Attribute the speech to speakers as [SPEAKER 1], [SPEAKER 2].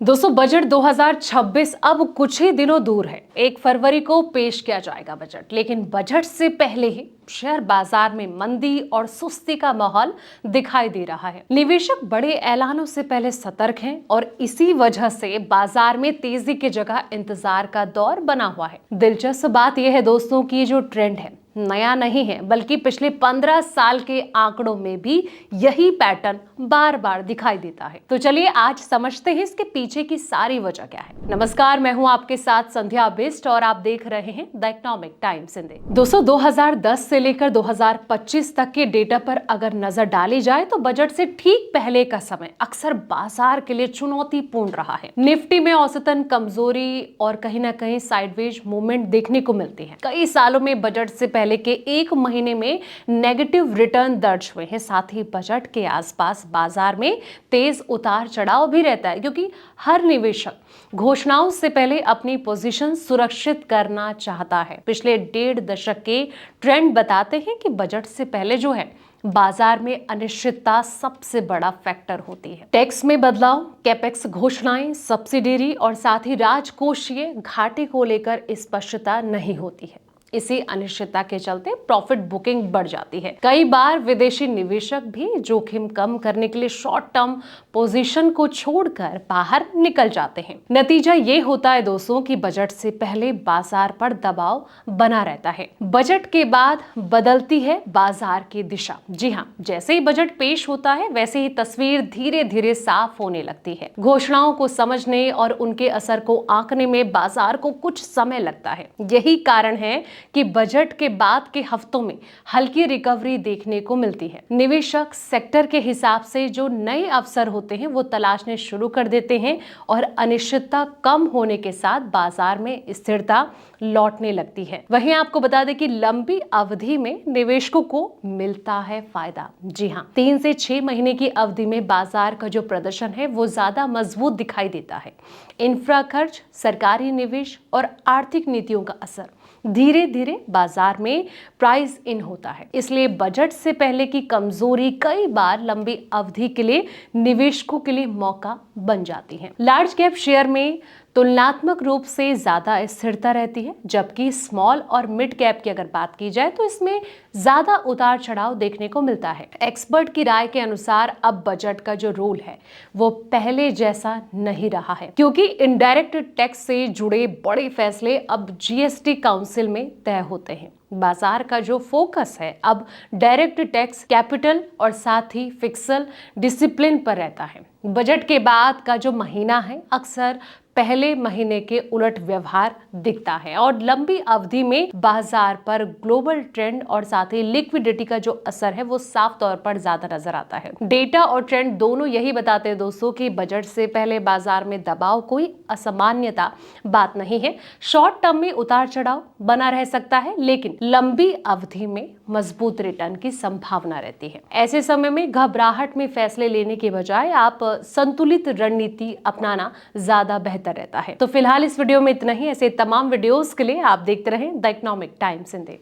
[SPEAKER 1] दोस्तों बजट 2026 अब कुछ ही दिनों दूर है। 1 फरवरी को पेश किया जाएगा बजट, लेकिन बजट से पहले ही शेयर बाजार में मंदी और सुस्ती का माहौल दिखाई दे रहा है। निवेशक बड़े ऐलानों से पहले सतर्क हैं और इसी वजह से बाजार में तेजी की जगह इंतजार का दौर बना हुआ है। दिलचस्प बात यह है दोस्तों कि ये जो ट्रेंड है नया नहीं है, बल्कि पिछले 15 साल के आंकड़ों में भी यही पैटर्न बार बार दिखाई देता है। तो चलिए आज समझते हैं इसके पीछे की सारी वजह क्या है। नमस्कार, मैं हूं आपके साथ संध्या बिष्ट और आप देख रहे हैं द इकोनॉमिक टाइम्स हिंदी। दोस्तों 2010 से लेकर 2025 तक के डेटा पर अगर नजर डाली जाए तो बजट से ठीक पहले का समय अक्सर बाजार के लिए चुनौतीपूर्ण रहा है। निफ्टी में औसतन कमजोरी और कहीं ना कहीं साइडवेज मूवमेंट देखने को मिलती है। कई सालों में बजट से पहले के 1 महीने में नेगेटिव रिटर्न दर्ज हुए हैं। साथ ही बजट के आसपास बाजार में तेज उतार चढ़ाव भी रहता है, क्योंकि हर निवेशक घोषणाओं से पहले अपनी पोजीशन सुरक्षित करना चाहता है। पिछले 1.5 दशक के ट्रेंड बताते हैं कि बजट से पहले जो है बाजार में अनिश्चितता सबसे बड़ा फैक्टर होती है। टैक्स में बदलाव, कैपेक्स घोषणाएं, सब्सिडरी और साथ ही राजकोषीय घाटे को लेकर स्पष्टता नहीं होती है। इसी अनिश्चितता के चलते प्रॉफिट बुकिंग बढ़ जाती है। कई बार विदेशी निवेशक भी जोखिम कम करने के लिए शॉर्ट टर्म पोजीशन को छोड़कर बाहर निकल जाते हैं। नतीजा ये होता है दोस्तों कि बजट से पहले बाजार पर दबाव बना रहता है। बजट के बाद बदलती है बाजार की दिशा। जी हाँ, जैसे ही बजट पेश होता है वैसे ही तस्वीर धीरे धीरे साफ होने लगती है। घोषणाओं को समझने और उनके असर को आंकने में बाजार को कुछ समय लगता है। यही कारण है कि बजट के बाद के हफ्तों में हल्की रिकवरी देखने को मिलती है। निवेशक सेक्टर के हिसाब से जो नए अवसर होते हैं वो तलाशने शुरू कर देते हैं और अनिश्चितता कम होने के साथ बाजार में स्थिरता लौटने लगती है। वहीं आपको बता दें कि लंबी अवधि में निवेशकों को मिलता है फायदा। जी हाँ, 3 से 6 महीने की अवधि में बाजार का जो प्रदर्शन है वो ज्यादा मजबूत दिखाई देता है। इंफ्रा खर्च, सरकारी निवेश और आर्थिक नीतियों का असर धीरे धीरे बाजार में प्राइस इन होता है। इसलिए बजट से पहले की कमजोरी कई बार लंबी अवधि के लिए निवेशकों के लिए मौका बन जाती है। लार्ज कैप शेयर में तुलनात्मक रूप से ज्यादा स्थिरता रहती है, जबकि स्मॉल और मिड कैप की अगर बात की जाए तो इसमें ज्यादा उतार चढ़ाव देखने को मिलता है। एक्सपर्ट की राय के अनुसार अब बजट का जो रोल है वो पहले जैसा नहीं रहा है, क्योंकि इनडायरेक्ट टैक्स से जुड़े बड़े फैसले अब जीएसटी काउंसिल में तय होते हैं। बाजार का जो फोकस है अब डायरेक्ट टैक्स, कैपिटल और साथ ही फिस्कल डिसिप्लिन पर रहता है। बजट के बाद का जो महीना है अक्सर पहले महीने के उलट व्यवहार दिखता है और लंबी अवधि में बाजार पर ग्लोबल ट्रेंड और साथ ही लिक्विडिटी का जो असर है वो साफ तौर पर ज्यादा नजर आता है। डेटा और ट्रेंड दोनों यही बताते हैं दोस्तों कि बजट से पहले बाजार में दबाव कोई असामान्यता बात नहीं है। शॉर्ट टर्म में उतार चढ़ाव बना रह सकता है, लेकिन लंबी अवधि में मजबूत रिटर्न की संभावना रहती है। ऐसे समय में घबराहट में फैसले लेने के बजाय आप संतुलित रणनीति अपनाना ज्यादा बेहतर रहता है। तो फिलहाल इस वीडियो में इतना ही। ऐसे तमाम वीडियोस के लिए आप देखते रहें द इकोनॉमिक टाइम्स हिंदी।